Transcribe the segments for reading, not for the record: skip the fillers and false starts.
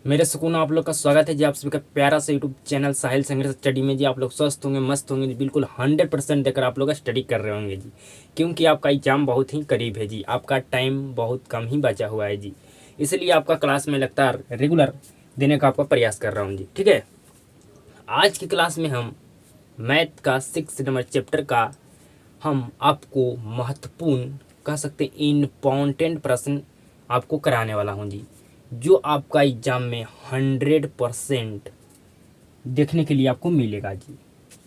मेरे सुकून आप लोग का स्वागत है जी। आप सभी का प्यारा सा यूट्यूब चैनल साहिल संघर्ष स्टडी में जी। आप लोग स्वस्थ होंगे, मस्त होंगे जी, बिल्कुल 100% देकर आप लोग स्टडी कर रहे होंगे जी, क्योंकि आपका एग्जाम बहुत ही करीब है जी। आपका टाइम बहुत कम ही बचा हुआ है जी, इसलिए आपका क्लास में लगातार रेगुलर देने का आपका प्रयास कर रहा हूँ जी। ठीक है, आज की क्लास में हम मैथ का 6 नंबर चैप्टर का हम आपको महत्वपूर्ण कह सकते हैं इम्पॉर्टेंट प्रश्न आपको कराने वाला हूँ जी, जो आपका एग्जाम में 100% देखने के लिए आपको मिलेगा जी।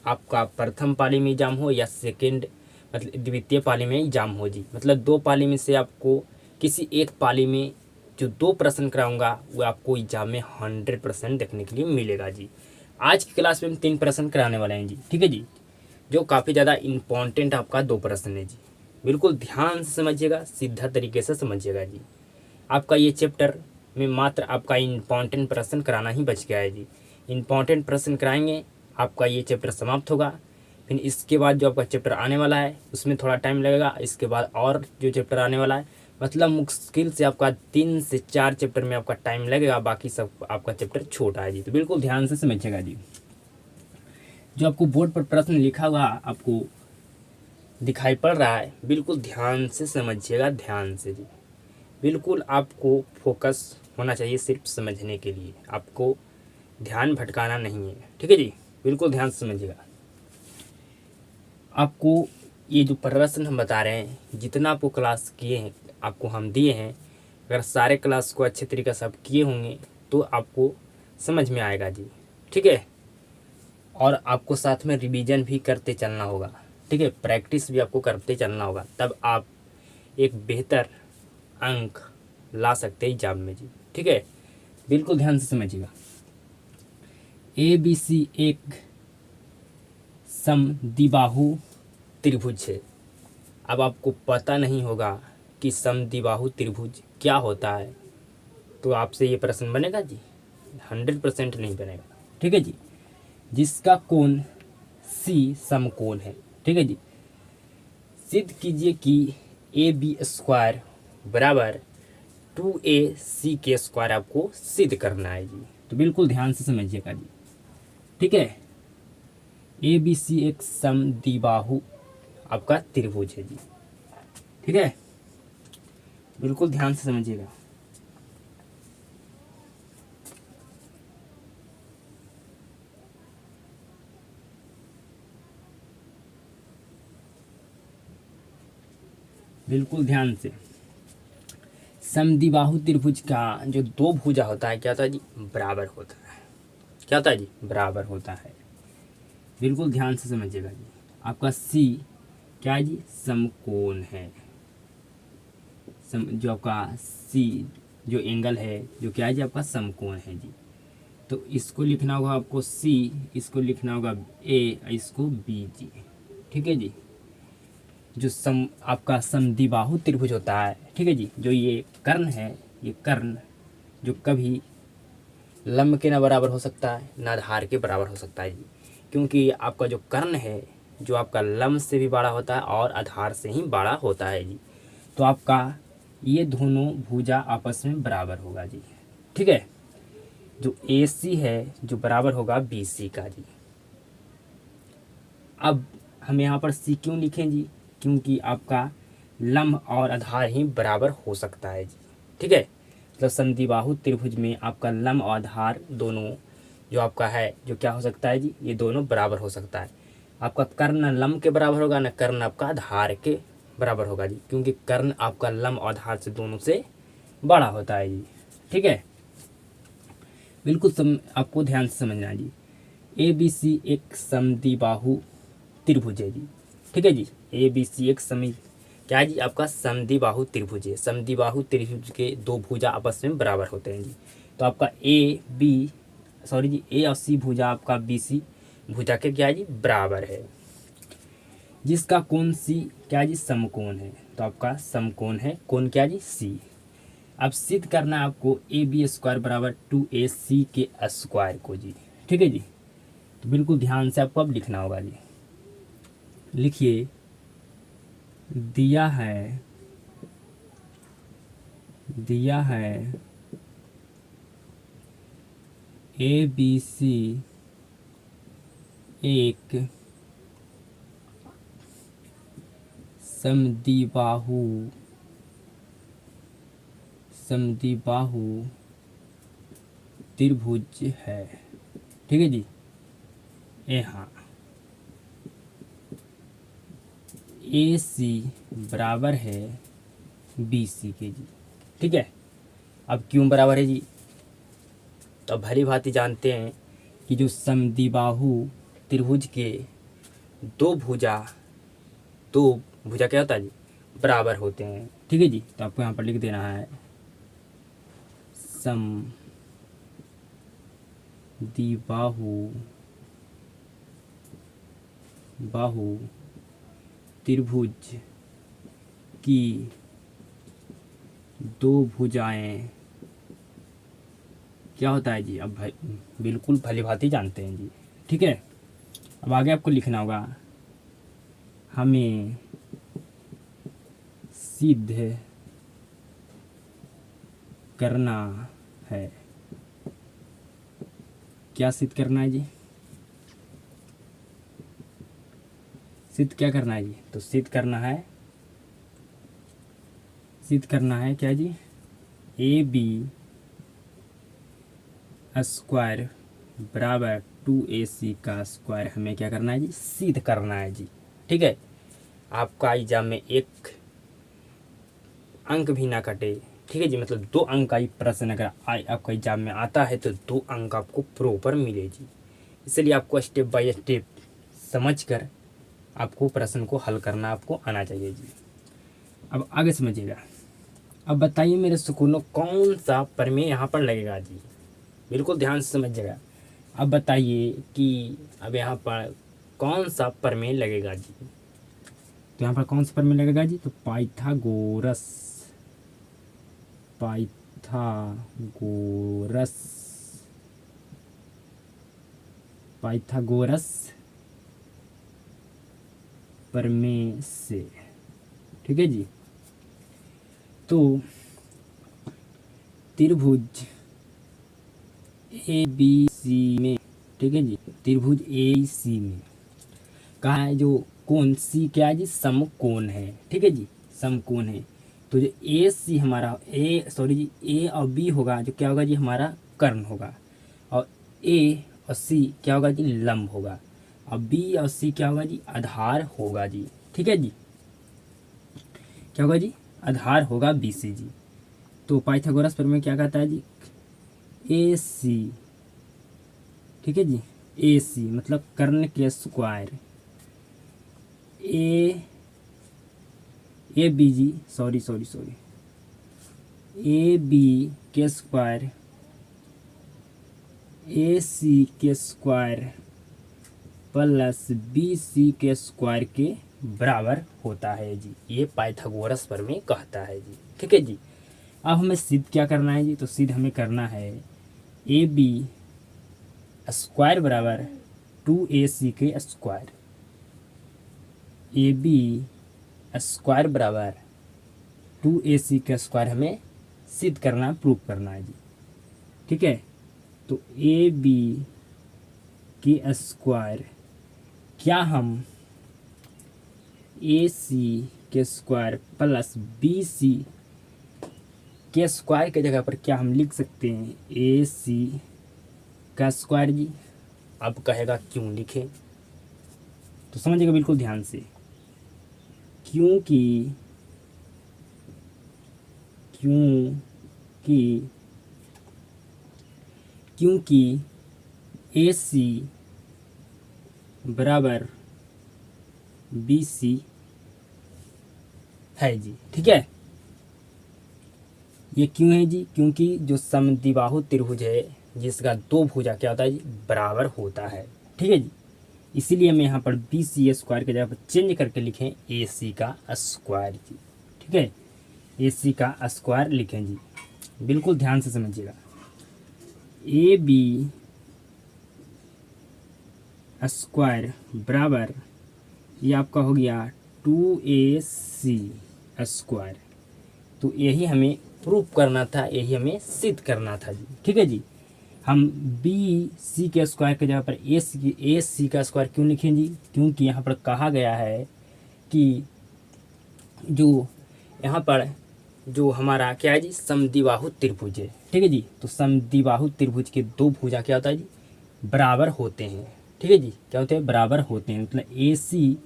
आपका प्रथम पाली में एग्जाम हो या सेकंड मतलब द्वितीय पाली में एग्जाम हो जी, मतलब दो पाली में से आपको किसी एक पाली में जो दो प्रश्न कराऊंगा वो आपको एग्जाम में 100% देखने के लिए मिलेगा जी। आज की क्लास में हम 3 प्रश्न कराने वाले हैं जी। ठीक है जी, जो काफ़ी ज़्यादा इम्पॉर्टेंट आपका 2 प्रश्न है जी। बिल्कुल ध्यान से समझिएगा, सीधा तरीके से समझिएगा जी। आपका ये चैप्टर में मात्र आपका इम्पॉर्टेंट प्रश्न कराना ही बच गया है जी। इम्पॉर्टेंट प्रश्न कराएंगे, आपका ये चैप्टर समाप्त होगा। फिर इसके बाद जो आपका चैप्टर आने वाला है उसमें थोड़ा टाइम लगेगा। इसके बाद और जो चैप्टर आने वाला है, मतलब मुश्किल से आपका 3 से 4 चैप्टर में आपका टाइम लगेगा, बाकी सब आपका चैप्टर छोटा है जी। तो बिल्कुल ध्यान से समझिएगा जी। जो आपको बोर्ड पर प्रश्न लिखा हुआ आपको दिखाई पड़ रहा है, बिल्कुल ध्यान से समझिएगा, ध्यान से जी। बिल्कुल आपको फोकस होना चाहिए सिर्फ समझने के लिए, आपको ध्यान भटकाना नहीं है। ठीक है जी, बिल्कुल ध्यान से समझिएगा। आपको ये जो प्रश्न हम बता रहे हैं, जितना आपको क्लास किए हैं, आपको हम दिए हैं, अगर सारे क्लास को अच्छे तरीके से आप किए होंगे तो आपको समझ में आएगा जी। ठीक है, और आपको साथ में रिवीजन भी करते चलना होगा। ठीक है, प्रैक्टिस भी आपको करते चलना होगा, तब आप एक बेहतर अंक ला सकते हैं एग्जाम में जी। ठीक है, बिल्कुल ध्यान से समझिएगा। ABC एक समद्विबाहु त्रिभुज है। अब आपको पता नहीं होगा कि समद्विबाहु त्रिभुज क्या होता है, तो आपसे ये प्रश्न बनेगा जी? 100% नहीं बनेगा। ठीक है जी, जिसका कोण C समकोण है। ठीक है जी, सिद्ध कीजिए कि AB² बराबर 2AC के स्क्वायर आपको सिद्ध करना है जी। तो बिल्कुल ध्यान से समझिएगा जी। ठीक है, ABC एक समद्विबाहु आपका त्रिभुज है जी। ठीक है, बिल्कुल ध्यान से समझिएगा। बिल्कुल ध्यान से। समद्विबाहु त्रिभुज का जो दो भुजा होता है क्या होता है जी? बराबर होता है। क्या होता है जी? बराबर होता है। बिल्कुल ध्यान से समझिएगा जी। आपका C क्या है जी? समकोण है। जो आपका C जो एंगल है जो क्या है जी? आपका समकोण है जी। तो इसको लिखना होगा आपको C, इसको लिखना होगा A, इसको B जी। ठीक है जी, जो आपका समद्विबाहु त्रिभुज होता है, ठीक है जी, जो ये कर्ण है, ये कर्ण जो कभी लंब के ना बराबर हो सकता है ना आधार के बराबर हो सकता है जी, क्योंकि आपका जो कर्ण है जो आपका लंब से भी बड़ा होता है और आधार से ही बड़ा होता है जी। तो आपका ये दोनों भुजा आपस में बराबर होगा जी। ठीक है, जो AC है जो बराबर होगा BC का जी। अब हम यहाँ पर C क्यों लिखें जी? क्योंकि आपका लंब और आधार ही बराबर हो सकता है जी। ठीक है, मतलब समद्विबाहु त्रिभुज में आपका लंब और आधार दोनों जो आपका है जो क्या हो सकता है जी? ये दोनों बराबर हो सकता है। आपका कर्ण न लंब के बराबर होगा न कर्ण आपका आधार के बराबर होगा जी, क्योंकि कर्ण आपका लंब और आधार से दोनों से बड़ा होता है जी। ठीक है, बिल्कुल आपको ध्यान से समझना है जी। ABC एक समद्विबाहु त्रिभुज है जी। ठीक है जी, ABC एक क्या है जी? आपका समद्विबाहु त्रिभुज है। समद्विबाहु त्रिभुज के दो भुजा आपस में बराबर होते हैं जी। तो आपका A और C भुजा आपका BC भुजा के क्या है जी? बराबर है। जिसका कोण C क्या है जी? समकोण है। तो आपका समकोण है, कोण क्या है जी? C। अब सिद्ध करना है आपको AB² बराबर 2AC के स्क्वायर को जी। ठीक है जी, तो बिल्कुल ध्यान से आपको अब लिखना होगा जी। लिखिए, दिया है ए बी सी एक समद्विबाहु त्रिभुज है। ठीक है जी। ए हाँ, ए सी बराबर है बी सी के जी। ठीक है। अब क्यों बराबर है जी, तो भली भांति जानते हैं कि जो समद्विबाहु त्रिभुज के दो भुजा क्या होता है जी, बराबर होते हैं। ठीक है जी। तो आपको यहाँ पर लिख देना है समद्विबाहु त्रिभुज की दो भुजाएं क्या होता है जी। अब भाई बिल्कुल भली भांति जानते हैं जी। ठीक है। अब आगे आपको लिखना होगा, हमें सिद्ध करना है। क्या सिद्ध करना है जी, सिद्ध क्या करना है जी, तो सिद्ध करना है क्या जी, ए बी स्क्वायर बराबर 2AC का स्क्वायर हमें क्या करना है जी, सिद्ध करना है जी। ठीक है। आपका एग्जाम में एक अंक भी ना कटे। ठीक है जी। मतलब 2 अंक का ही प्रश्न अगर आपका एग्जाम में आता है तो 2 अंक आपको प्रॉपर मिले जी। इसलिए आपको स्टेप बाय स्टेप समझकर आपको प्रश्न को हल करना आपको आना चाहिए जी। अब आगे समझिएगा। अब बताइए मेरे सुकूनों, कौन सा प्रमेय यहाँ पर लगेगा जी, बिल्कुल ध्यान से समझिएगा। अब बताइए कि अब यहाँ पर कौन सा प्रमेय लगेगा जी, तो यहाँ पर कौन सा प्रमेय लगेगा जी, तो पाइथागोरस प्रमेय से। ठीक है जी। तो त्रिभुज ए बी सी में, ठीक है जी, त्रिभुज ए सी में कहा है जो कोण सी क्या है जी, समकोण है। ठीक है जी, समकोण है। तो जो ए सी हमारा ए और बी होगा, जो क्या होगा जी, हमारा कर्ण होगा। और ए और सी क्या होगा जी, लंब होगा। और बी और सी क्या होगा जी, आधार होगा जी। ठीक है जी। क्या होगा जी, आधार होगा बी सी जी। तो पाइथागोरस प्रमेय क्या कहता है जी, ए सी, ठीक है जी, ए सी मतलब कर्ण के स्क्वायर, ए बी जी ए बी के स्क्वायर ए सी के स्क्वायर प्लस बी सी के स्क्वायर के बराबर होता है जी। ये पाइथागोरस प्रमेय कहता है जी। ठीक है जी। अब हमें सिद्ध क्या करना है जी, तो सिद्ध हमें करना है ए बी स्क्वायर बराबर 2AC के स्क्वायर, ए बी स्क्वायर बराबर 2AC के स्क्वायर हमें सिद्ध करना, प्रूव करना है जी। ठीक है। तो ए बी के स्क्वायर क्या हम ए सी के स्क्वायर प्लस बी सी के स्क्वायर के जगह पर क्या हम लिख सकते हैं, ए सी का स्क्वायर जी। अब कहेगा क्यों लिखें, तो समझिएगा बिल्कुल ध्यान से। क्योंकि ए सी बराबर बी सी है जी। ठीक है। ये क्यों है जी, क्योंकि जो समद्विबाहु त्रिभुज है जिसका 2 भुजा क्या होता है जी, बराबर होता है। ठीक है जी। इसीलिए मैं यहाँ पर बी सी स्क्वायर के जगह पर चेंज करके लिखें ए सी का स्क्वायर जी। ठीक है, ए सी का स्क्वायर लिखें जी। बिल्कुल ध्यान से समझिएगा। ए बी स्क्वायर बराबर ये आपका हो गया 2AC स्क्वायर। तो यही हमें प्रूफ करना था, यही हमें सिद्ध करना था जी। ठीक है जी। हम बी सी के स्क्वायर के जगह पर ए सी का स्क्वायर क्यों लिखें जी? क्योंकि यहाँ पर कहा गया है कि जो यहाँ पर जो हमारा क्या है जी, समद्विबाहु त्रिभुज है, ठीक है जी। तो समद्विबाहु त्रिभुज के दो भुजा क्या होता है जी, बराबर होते हैं, ठीक है जी। क्या होते हैं? बराबर होते हैं। मतलब ए सी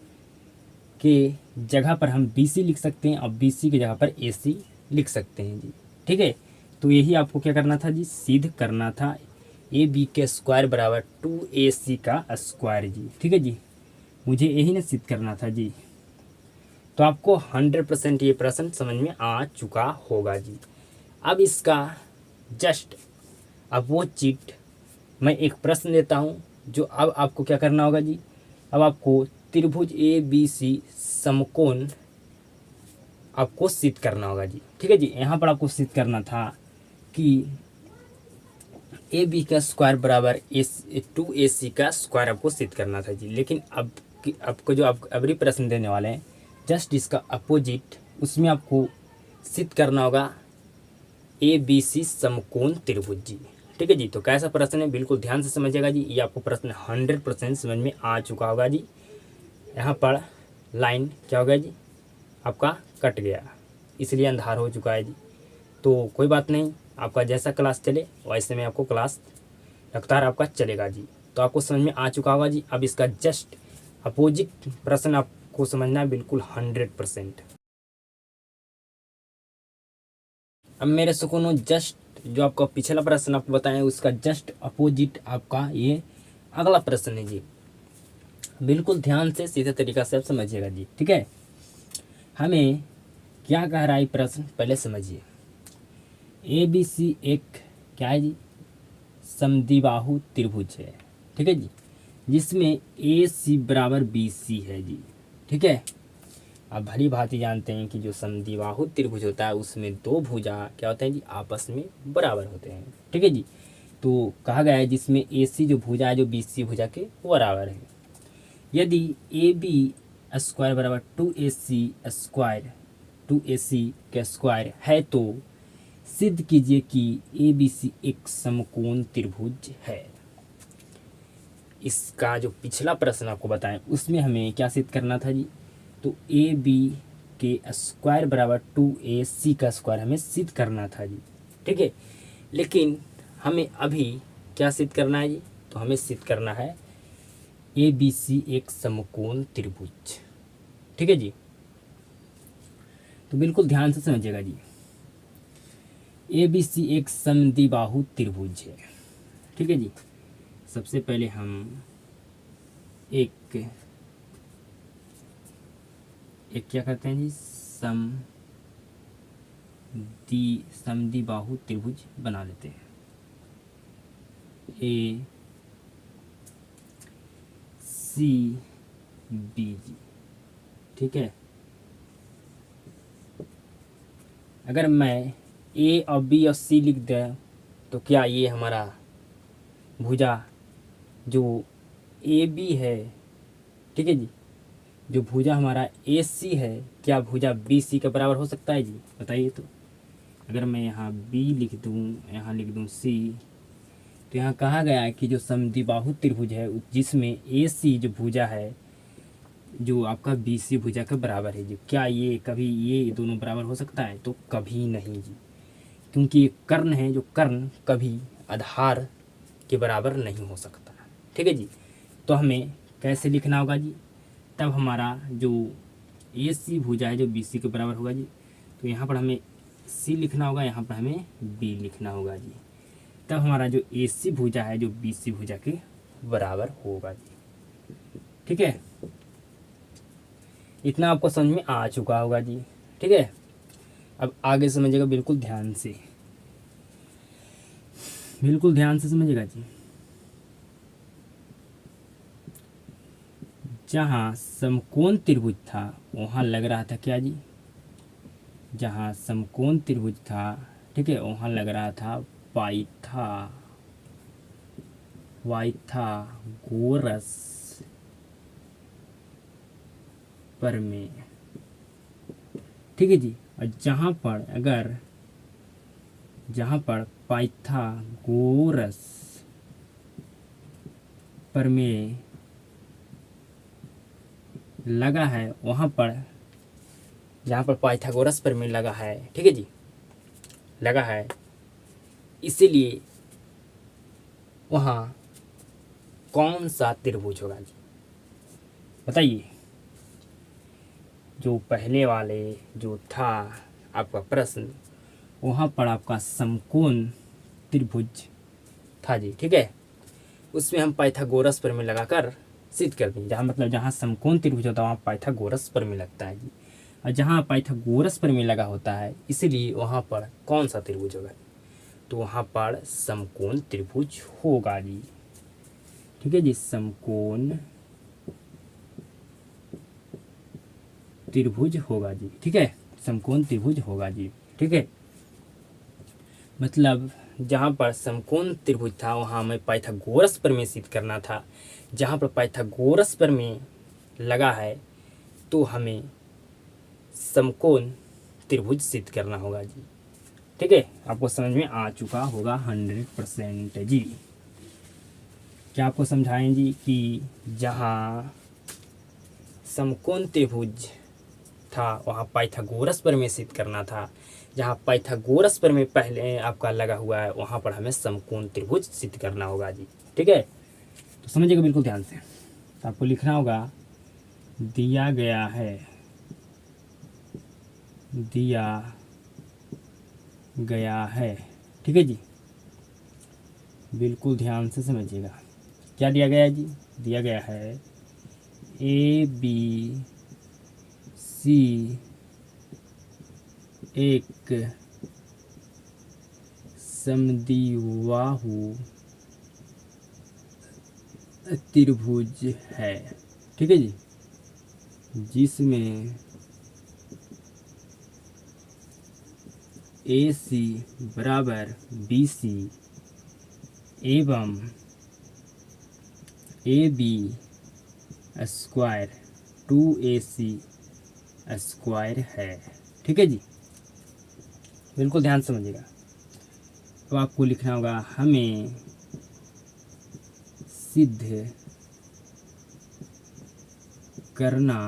के जगह पर हम बी सी लिख सकते हैं और बी सी की जगह पर ए सी लिख सकते हैं जी, ठीक है। तो यही आपको क्या करना था जी, सिद्ध करना था। ए बी के स्क्वायर बराबर 2AC का स्क्वायर जी, ठीक है जी। मुझे यही ना सिद्ध करना था जी। तो आपको 100% ये प्रश्न समझ में आ चुका होगा जी। अब इसका जस्ट अपोजिट मैं एक प्रश्न देता हूँ, जो अब आपको क्या करना होगा जी। अब आपको त्रिभुज ABC समकोण आपको सिद्ध करना होगा जी, ठीक है जी। यहाँ पर आपको सिद्ध करना था कि ए बी का स्क्वायर बराबर 2AC का स्क्वायर आपको सिद्ध करना था जी। लेकिन अब आपको जो आप अगली प्रश्न देने वाले हैं, जस्ट इसका अपोजिट, उसमें आपको सिद्ध करना होगा ABC समकोण त्रिभुज जी, ठीक है जी। तो कैसा प्रश्न है, बिल्कुल ध्यान से समझिएगा जी। ये आपको प्रश्न 100% समझ में आ चुका होगा जी। यहाँ पर लाइन क्या हो गया जी, आपका कट गया, इसलिए अंधार हो चुका है जी। तो कोई बात नहीं, आपका जैसा क्लास चले वैसे में आपको क्लास लगातार आपका चलेगा जी। तो आपको समझ में आ चुका होगा जी। अब इसका जस्ट अपोजिट प्रश्न आपको समझना है बिल्कुल 100%। अब मेरे सुकूनों, जस्ट जो आपका पिछला प्रश्न आपको बताएं उसका जस्ट अपोजिट आपका ये अगला प्रश्न है जी। बिल्कुल ध्यान से सीधे तरीका से आप समझिएगा जी, ठीक है। हमें क्या कह रहा है प्रश्न, पहले समझिए। ABC एक क्या है जी, समद्विबाहु त्रिभुज है, ठीक है जी, जिसमें AC बराबर BC है जी, ठीक है। आप भली भांति जानते हैं कि जो समद्विबाहु त्रिभुज होता है उसमें दो भुजा क्या होते हैं जी, आपस में बराबर होते हैं, ठीक है जी। तो कहा गया है जिसमें AC जो भुजा है जो BC भुजा के बराबर है। यदि AB स्क्वायर बराबर 2AC स्क्वायर 2AC के स्क्वायर है तो सिद्ध कीजिए कि ABC एक समकोण त्रिभुज है। इसका जो पिछला प्रश्न आपको बताएं उसमें हमें क्या सिद्ध करना था जी, तो AB के स्क्वायर बराबर 2AC का स्क्वायर हमें सिद्ध करना था जी, ठीक है। लेकिन हमें अभी क्या सिद्ध करना है जी, तो हमें सिद्ध करना है ABC एक समकोण त्रिभुज, ठीक है जी। तो बिल्कुल ध्यान से समझिएगा जी। ABC एक समद्विबाहु त्रिभुज है, ठीक है जी। सबसे पहले हम एक क्या करते हैं जी, समद्विबाहु त्रिभुज बना लेते हैं। ABC जी, ठीक है। अगर मैं A और B और C लिख दें तो क्या ये हमारा भुजा जो AB है, ठीक है जी, जो भुजा हमारा AC है, क्या भुजा BC के बराबर हो सकता है जी, बताइए। तो अगर मैं यहाँ B लिख दूँ, यहाँ लिख दूँ C, तो यहाँ कहा गया है कि जो समद्विबाहु त्रिभुज है जिसमें AC जो भुजा है जो आपका BC भुजा के बराबर है जी, क्या ये कभी ये दोनों बराबर हो सकता है? तो कभी नहीं जी, क्योंकि ये कर्ण है, जो कर्ण कभी आधार के बराबर नहीं हो सकता, ठीक है जी। तो हमें कैसे लिखना होगा जी, तब हमारा जो AC भुजा है जो BC के बराबर होगा जी, तो यहाँ पर हमें C लिखना होगा, यहाँ पर हमें B लिखना होगा जी। तब हमारा जो AC भुजा है जो BC भुजा के बराबर होगा जी, ठीक है। इतना आपको समझ में आ चुका होगा जी, ठीक है। अब आगे समझिएगा, बिल्कुल ध्यान से, बिल्कुल ध्यान से समझिएगा जी। जहाँ समकोण त्रिभुज था वहाँ लग रहा था क्या जी, जहाँ समकोण त्रिभुज था, ठीक है, वहाँ लग रहा था पाइथागोरस प्रमेय, ठीक है जी। और जहाँ पर पाइथागोरस प्रमेय लगा है वहाँ पर, जहाँ पर पाइथागोरस प्रमेय लगा है, ठीक है जी, लगा है, इसीलिए वहाँ कौन सा त्रिभुज होगा जी? बताइए। जो पहले वाले जो था आपका प्रश्न, वहाँ पर आपका समकोण त्रिभुज था जी, ठीक है। उसमें हम पाइथागोरस प्रमेय लगाकर सिद्ध कर देंगे। जहाँ मतलब जहाँ समकोण त्रिभुज होता है वहाँ पाइथागोरस प्रमेय लगता है जी, और जहाँ पाइथागोरस प्रमेय लगा होता है इसीलिए वहाँ पर कौन सा त्रिभुज होगा? तो वहाँ पर समकोण त्रिभुज होगा जी, ठीक है जी, समकोण त्रिभुज होगा जी, ठीक है, समकोण त्रिभुज होगा जी, ठीक है। मतलब जहाँ पर समकोण त्रिभुज था वहाँ हमें पाइथागोरस प्रमेय सिद्ध करना था। जहाँ पर पाइथागोरस प्रमेय लगा है तो हमें समकोण त्रिभुज सिद्ध करना होगा जी, ठीक है। आपको समझ में आ चुका होगा 100% जी। क्या आपको समझाएं जी कि जहाँ समकोण त्रिभुज था वहाँ पाइथागोरस प्रमेय सिद्ध करना था। जहाँ पाइथागोरस प्रमेय पहले आपका लगा हुआ है वहाँ पर हमें समकोण त्रिभुज सिद्ध करना होगा जी, ठीक है। तो समझिएगा बिल्कुल ध्यान से। तो आपको लिखना होगा दिया गया है, दिया गया है, ठीक है जी, बिल्कुल ध्यान से समझिएगा। क्या दिया गया है जी? दिया गया है ए बी सी एक समद्विबाहु त्रिभुज है, ठीक है जी, जिसमें ए सी बराबर बी सी एवं A B square 2AC square है, ठीक है जी, बिल्कुल ध्यान समझिएगा। तो आपको लिखना होगा हमें सिद्ध करना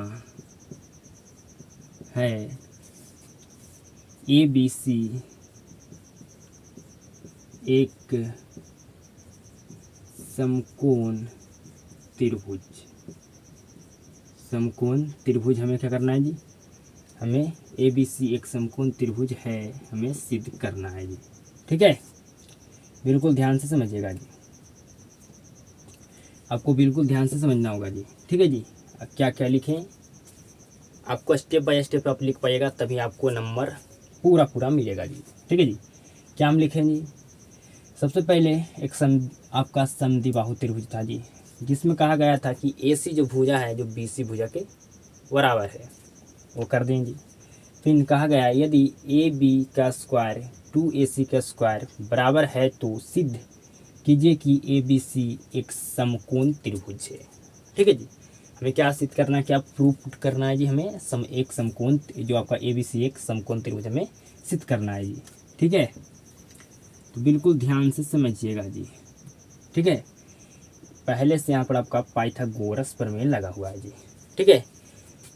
है ABC एक समकोण त्रिभुज। समकोण त्रिभुज हमें क्या करना है जी? हमें ABC एक समकोण त्रिभुज है, हमें सिद्ध करना है जी, ठीक है। बिल्कुल ध्यान से समझिएगा जी, आपको बिल्कुल ध्यान से समझना होगा जी, ठीक है जी। अब क्या क्या लिखें, आपको स्टेप बाय स्टेप आप लिख पाइएगा तभी आपको नंबर पूरा पूरा मिलेगा जी, ठीक है जी। क्या हम लिखें जी? सबसे पहले एक आपका समद्विबाहु त्रिभुज था जी, जिसमें कहा गया था कि AC जो भुजा है जो BC भुजा के बराबर है, वो कर दें जी। फिर कहा गया यदि AB का स्क्वायर 2AC का स्क्वायर बराबर है तो सिद्ध कीजिए कि ABC एक समकोण त्रिभुज है, ठीक है जी। हमें क्या सिद्ध करना है, क्या प्रूफ करना है जी? हमें एक समकोण जो आपका ABC एक समकोण त्रिभुज हमें सिद्ध करना है जी, ठीक है। तो बिल्कुल ध्यान से समझिएगा जी, ठीक है। पहले से यहाँ पर आपका पाइथागोरस प्रमेय लगा हुआ है जी, ठीक है।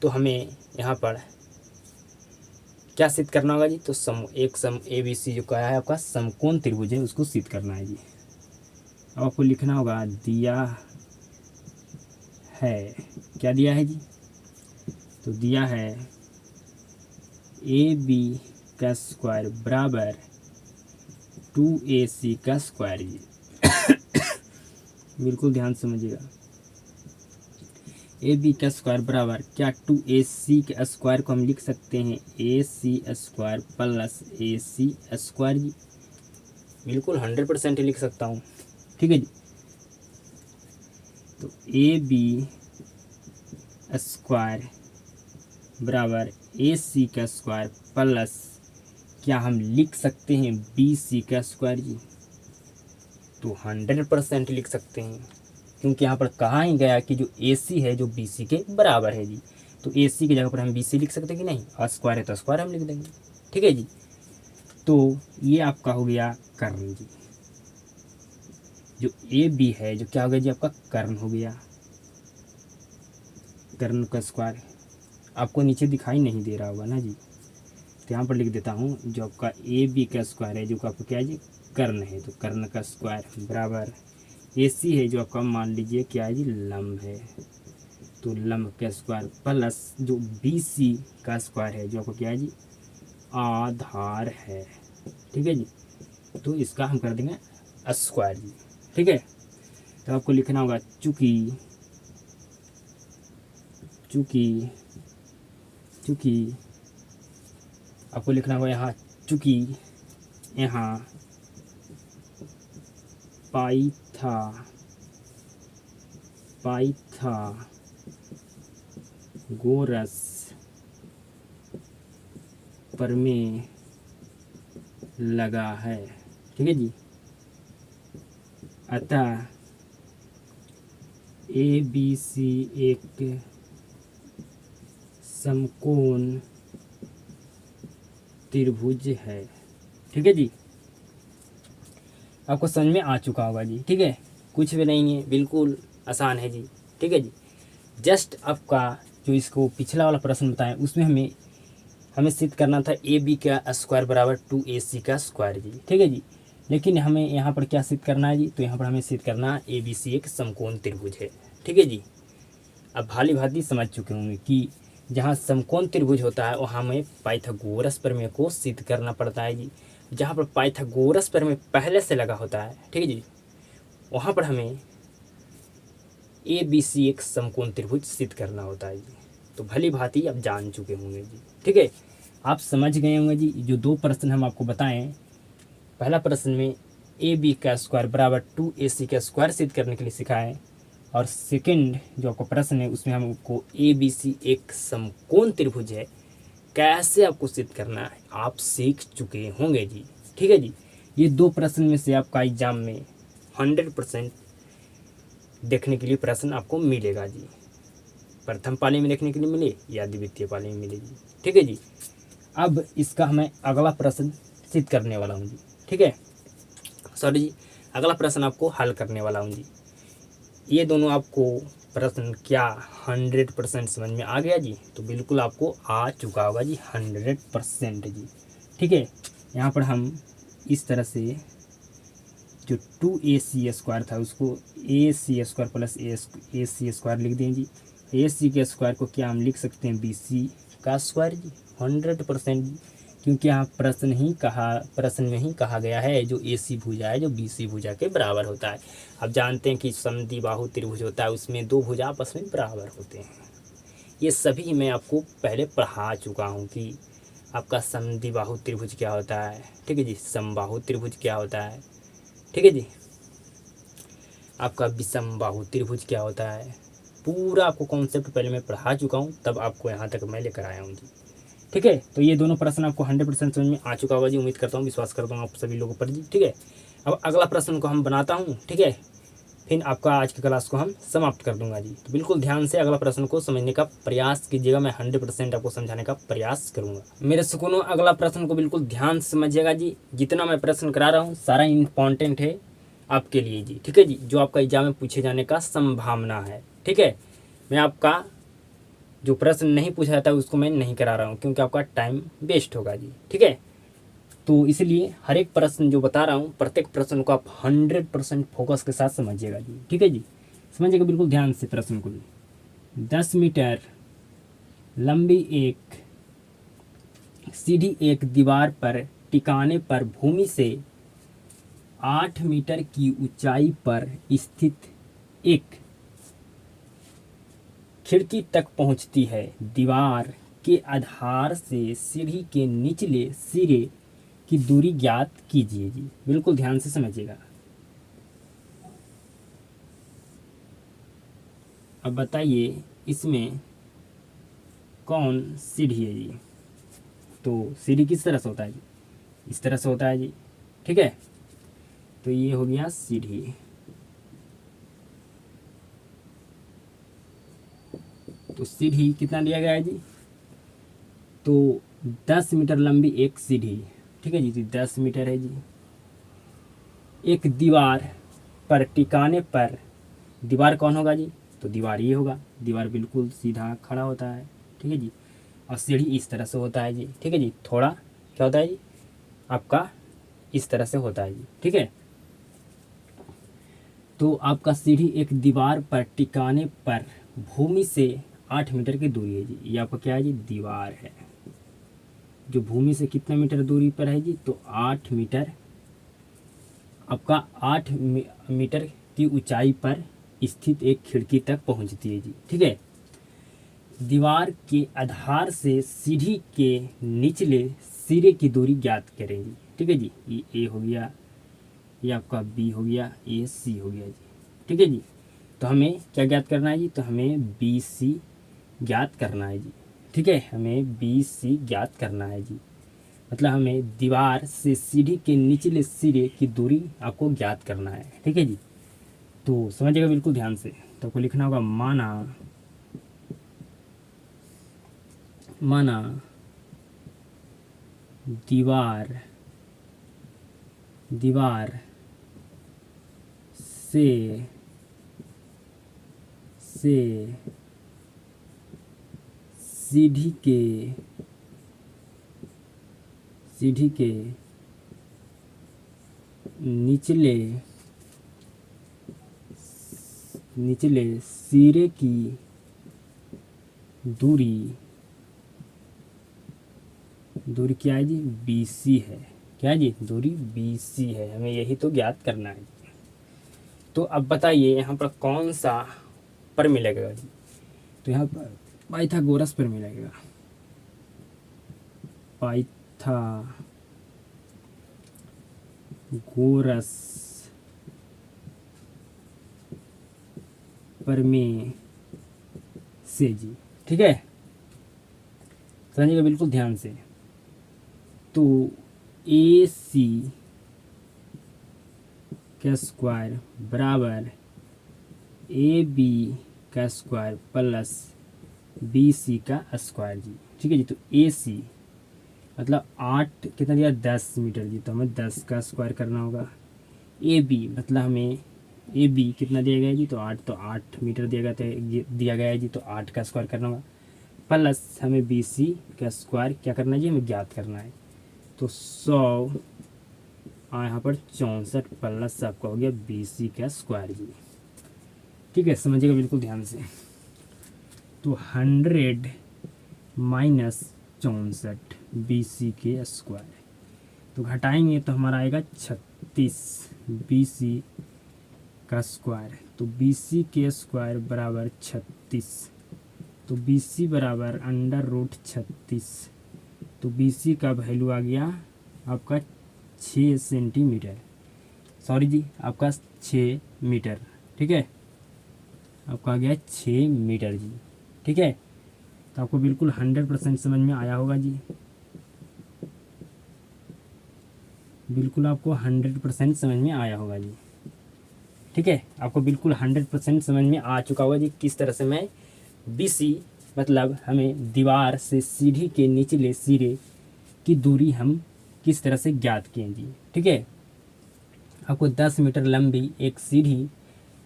तो हमें यहाँ पर क्या सिद्ध करना होगा जी? तो एक ABC जो कहा है आपका समकोण त्रिभुज है उसको सिद्ध करना है जी। अब आपको लिखना होगा दिया है, क्या दिया है जी? तो दिया है AB का स्क्वायर बराबर 2AC का स्क्वायर जी। बिल्कुल ध्यान समझिएगा। AB का स्क्वायर बराबर क्या 2AC के स्क्वायर को हम लिख सकते हैं AC square plus AC square जी, बिल्कुल 100% लिख सकता हूँ, ठीक है जी। तो AB स्क्वायर बराबर AC का स्क्वायर प्लस क्या हम लिख सकते हैं BC का स्क्वायर जी? तो 100% लिख सकते हैं, क्योंकि यहाँ पर कहा ही गया कि जो AC है जो BC के बराबर है जी। तो AC की जगह पर हम BC लिख सकते हैं कि नहीं? और स्क्वायर है तो स्क्वायर हम लिख देंगे, ठीक है जी। तो ये आपका हो गया कर्ण जी, जो ए बी है जो क्या हो गया जी आपका कर्ण हो गया, कर्ण का स्क्वायर। आपको नीचे दिखाई नहीं दे रहा होगा ना जी, तो यहाँ पर लिख देता हूँ जो आपका ए बी का स्क्वायर है जो आपका क्या है जी कर्ण है, तो कर्ण का स्क्वायर बराबर ए सी है जो आपका मान लीजिए क्या है जी लंब है, तो लंब का स्क्वायर प्लस जो बी सी का स्क्वायर है जो आपका क्या है जी आधार है। ठीक है जी, तो इसका हम कर देंगे स्क्वायर जी। ठीक है, तो आपको लिखना होगा चूंकि चूंकि चूंकि आपको लिखना होगा यहाँ चूंकि यहाँ पाइथागोरस प्रमेय लगा है। ठीक है जी, अतः ए बी सी एक समकोण त्रिभुज है। ठीक है जी, आपको समझ में आ चुका होगा जी। ठीक है, कुछ भी नहीं है, बिल्कुल आसान है जी। ठीक है जी, जस्ट आपका जो इसको पिछला वाला प्रश्न बताएं उसमें हमें सिद्ध करना था ए बी का स्क्वायर बराबर 2ac का स्क्वायर जी। ठीक है जी, लेकिन हमें यहाँ पर क्या सिद्ध करना है जी, तो यहाँ पर हमें सिद्ध करना है ए बी सी एक समकोण त्रिभुज है। ठीक है जी, अब भाली भांति समझ चुके होंगे कि जहाँ समकोण त्रिभुज होता है वहाँ हमें पाइथागोरस प्रमेय को सिद्ध करना पड़ता है जी। जहाँ पर पाइथागोरस प्रमेय पहले से लगा होता है, ठीक है जी, वहाँ पर हमें ए बी सी एक समकोण त्रिभुज सिद्ध करना होता है जी। तो भली भांति आप जान चुके होंगे जी। ठीक है, आप समझ गए होंगे जी। जो दो प्रश्न हम आपको बताएं, पहला प्रश्न में ए बी का स्क्वायर बराबर 2ac का स्क्वायर सिद्ध करने के लिए सिखाएं, और सेकंड जो आपका प्रश्न है उसमें हम आपको ए बी सी एक समकोण त्रिभुज है कैसे आपको सिद्ध करना है आप सीख चुके होंगे जी। ठीक है जी, ये दो प्रश्न में से आपका एग्जाम में 100% देखने के लिए प्रश्न आपको मिलेगा जी। प्रथम पाली में देखने के लिए मिले या द्वितीय पाली में मिले जी। ठीक है जी, अब इसका मैं अगला प्रश्न सिद्ध करने वाला हूँ जी। ठीक है, सॉरी जी, अगला प्रश्न आपको हल करने वाला हूँ जी। ये दोनों आपको प्रश्न क्या 100% समझ में आ गया जी? तो बिल्कुल आपको आ चुका होगा जी 100% जी। ठीक है, यहाँ पर हम इस तरह से जो 2ac स्क्वायर था उसको ac square plus ac square लिख दें जी। ac के स्क्वायर को क्या हम लिख सकते हैं bc का स्क्वायर जी, 100% जी, क्योंकि यहाँ प्रश्न में ही कहा गया है जो AC भुजा है जो BC भुजा के बराबर होता है। आप जानते हैं कि समद्विबाहु त्रिभुज होता है उसमें दो भुजा आपस में बराबर होते हैं। ये सभी मैं आपको पहले पढ़ा चुका हूँ कि आपका समद्विबाहु त्रिभुज क्या होता है। ठीक है जी, समबाहु त्रिभुज क्या होता है। ठीक है जी, आपका विषमबाहु त्रिभुज क्या होता है, पूरा आपको कॉन्सेप्ट पहले मैं पढ़ा चुका हूँ, तब आपको यहाँ तक मैं लेकर आया हूँ जी। ठीक है, तो ये दोनों प्रश्न आपको 100% समझ में आ चुका होगा जी, उम्मीद करता हूँ, विश्वास करता हूँ आप सभी लोगों पर जी। ठीक है, अब अगला प्रश्न को हम बनाता हूँ। ठीक है, फिर आपका आज की क्लास को हम समाप्त कर दूंगा जी। तो बिल्कुल ध्यान से अगला प्रश्न को समझने का प्रयास कीजिएगा, मैं 100% आपको समझाने का प्रयास करूंगा। मेरे सुकूनों अगला प्रश्न को बिल्कुल ध्यान से समझिएगा जी। जितना मैं प्रश्न करा रहा हूँ सारा इंपॉर्टेंट है आपके लिए जी। ठीक है जी, जो आपका एग्जाम में पूछे जाने का संभावना है। ठीक है, मैं आपका जो प्रश्न नहीं पूछा जाता उसको मैं नहीं करा रहा हूँ क्योंकि आपका टाइम वेस्ट होगा जी। ठीक है, तो इसलिए हर एक प्रश्न जो बता रहा हूँ प्रत्येक प्रश्न को आप 100% फोकस के साथ समझिएगा जी। ठीक है जी, समझिएगा बिल्कुल ध्यान से प्रश्न को भी। 10 मीटर लंबी एक सीढ़ी एक दीवार पर टिकाने पर भूमि से 8 मीटर की ऊंचाई पर स्थित एक खिड़की तक पहुंचती है। दीवार के आधार से सीढ़ी के निचले सिरे की दूरी ज्ञात कीजिए जी। बिल्कुल ध्यान से समझिएगा। अब बताइए इसमें कौन सीढ़ी है जी? तो सीढ़ी किस तरह से होता है जी? इस तरह से होता है जी। ठीक है, तो ये हो गया सीढ़ी। तो सीढ़ी कितना दिया गया है जी? तो 10 मीटर लंबी एक सीढ़ी। ठीक है जी, तो 10 मीटर है जी। एक दीवार पर टिकाने पर दीवार कौन होगा जी? तो दीवार ये होगा। दीवार बिल्कुल सीधा खड़ा होता है, ठीक है जी। और सीढ़ी इस तरह से होता है जी, ठीक है जी। थोड़ा क्या होता है जी आपका, इस तरह से होता है जी, ठीक है। तो आपका सीढ़ी एक दीवार पर टिकाने पर भूमि से 8 मीटर की दूरी है जी। ये आपका क्या है जी? दीवार है जो भूमि से कितना मीटर दूरी पर है जी? तो 8 मीटर। आपका 8 मीटर की ऊंचाई पर स्थित एक खिड़की तक पहुंचती है जी, ठीक है। दीवार के आधार से सीढ़ी के निचले सिरे की दूरी ज्ञात करें जी, ठीक है जी। ये ए हो गया, ये आपका बी हो गया, ये सी हो गया जी, ठीक है जी। तो हमें क्या ज्ञात करना है जी? तो हमें बी सी ज्ञात करना है जी, ठीक है। हमें बी सी ज्ञात करना है जी। मतलब हमें दीवार से सीढ़ी के निचले सिरे की दूरी आपको ज्ञात करना है, ठीक है जी। तो समझिएगा बिल्कुल ध्यान से। तो आपको लिखना होगा माना दीवार से सीढ़ी के निचले सिरे की दूरी क्या है जी? BC है। क्या है जी? दूरी BC है। हमें यही तो ज्ञात करना है। तो अब बताइए यहाँ पर कौन सा पर मिलेगा जी? तो यहाँ पर पाइथागोरस पर मिलेगा। पाइथागोरस पर में से जी, ठीक है। समझिएगा बिल्कुल ध्यान से। तो AC का स्क्वायर बराबर AB का स्क्वायर प्लस BC का स्क्वायर जी, ठीक है जी। तो AC मतलब 8 कितना दिया? 10 मीटर जी। तो हमें 10 का स्क्वायर करना होगा। AB मतलब हमें AB कितना दिया गया है जी? तो 8, तो 8 मीटर दिया गया है जी। तो 8 का स्क्वायर करना होगा प्लस हमें BC का स्क्वायर क्या करना है जी? हमें ज्ञात करना है। तो 100 और यहाँ पर 64 प्लस आपका हो गया BC का स्क्वायर जी, ठीक है। समझिएगा बिल्कुल ध्यान से। तो 100 माइनस 64 BC के स्क्वायर, तो घटाएंगे तो हमारा आएगा 36 BC का स्क्वायर। तो BC के स्क्वायर बराबर 36। तो BC बराबर √36। तो BC का वैल्यू आ गया आपका 6 सेंटीमीटर, सॉरी जी आपका 6 मीटर, ठीक है। आपका आ गया 6 मीटर जी, ठीक है। तो आपको बिल्कुल 100% समझ में आया होगा जी। बिल्कुल आपको 100% समझ में आया होगा जी, ठीक है। आपको बिल्कुल 100% समझ में आ चुका होगा जी किस तरह से मैं BC मतलब हमें दीवार से सीढ़ी के निचले सिरे की दूरी हम किस तरह से ज्ञात किए जी, ठीक है। आपको 10 मीटर लंबी एक सीढ़ी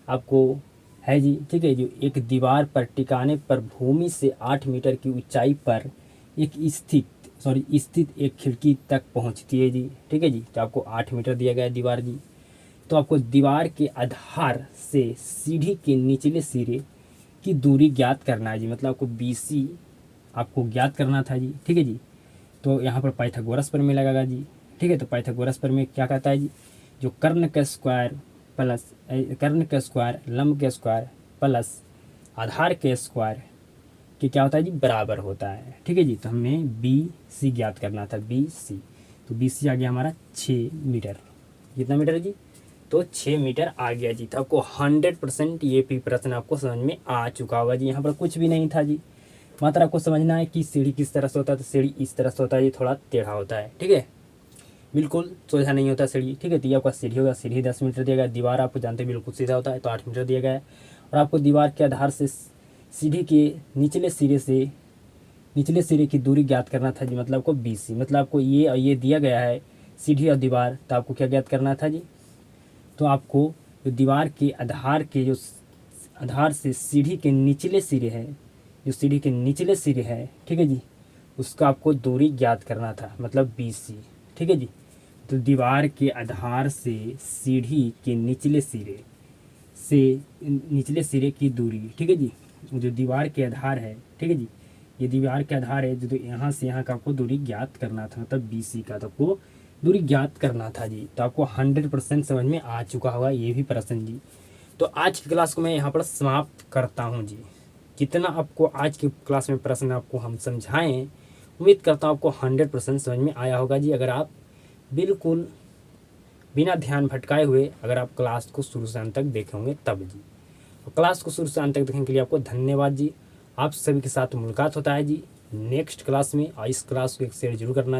आपको है जी, ठीक है। जो एक दीवार पर टिकाने पर भूमि से 8 मीटर की ऊंचाई पर एक स्थित एक खिड़की तक पहुंचती है जी, ठीक है जी। तो आपको 8 मीटर दिया गया है दीवार जी। तो आपको दीवार के आधार से सीढ़ी के निचले सिरे की दूरी ज्ञात करना है जी। मतलब आपको BC आपको ज्ञात करना था जी, ठीक है जी। तो यहाँ पर पाइथागोरस पर में लगेगा जी, ठीक है। तो पाइथागोरस पर में क्या कहता है जी? जो कर्ण का स्क्वायर लंब के स्क्वायर प्लस आधार के स्क्वायर के क्या होता है जी? बराबर होता है, ठीक है जी। तो हमें BC ज्ञात करना था, BC। तो BC आ गया हमारा 6 मीटर। कितना मीटर है जी? तो 6 मीटर आ गया जी। तो आपको 100% ये भी प्रश्न आपको समझ में आ चुका होगा जी। यहाँ पर कुछ भी नहीं था जी, मात्र आपको समझना है कि सीढ़ी किस तरह से होता है। तो सीढ़ी इस तरह से होता है जी, थोड़ा टेढ़ा होता है, ठीक है। बिल्कुल सोझा नहीं होता सीढ़ी, ठीक है। तो ये आपका सीढ़ी होगा। सीढ़ी 10 मीटर दिया गया। दीवार आपको जानते हैं बिल्कुल सीधा होता है, तो 8 मीटर दिया गया है। और आपको दीवार के आधार से सीढ़ी के निचले सिरे की दूरी ज्ञात करना था जी। मतलब आपको BC मतलब आपको ये दिया गया है सीढ़ी और दीवार। तो आपको क्या ज्ञात करना था जी? तो आपको जो दीवार के आधार के जो आधार से सीढ़ी के निचले सिरे है, जो सीढ़ी के निचले सिरे है, ठीक है जी, उसका आपको दूरी ज्ञात करना था, मतलब BC, ठीक है जी। तो दीवार के आधार से सीढ़ी के निचले सिरे की दूरी, ठीक है जी, जो दीवार के आधार है, ठीक है जी, ये दीवार के आधार है, जो तो यहाँ से यहाँ का आपको दूरी ज्ञात करना था, मतलब BC का तो आपको दूरी ज्ञात करना था जी। तो आपको 100% समझ में आ चुका होगा ये भी प्रश्न जी। तो आज की क्लास को मैं यहाँ पर समाप्त करता हूँ जी। जितना आपको आज की क्लास में प्रश्न आपको हम समझाएं, उम्मीद करता हूँ आपको 100% समझ में आया होगा जी। अगर आप बिल्कुल बिना ध्यान भटकाए हुए अगर आप क्लास को शुरू से अंत तक देखे होंगे तब जी। तो क्लास को शुरू से अंत तक देखने के लिए आपको धन्यवाद जी। आप सभी के साथ मुलाकात होता है जी नेक्स्ट क्लास में, और इस क्लास को एक शेयर जरूर करना जी।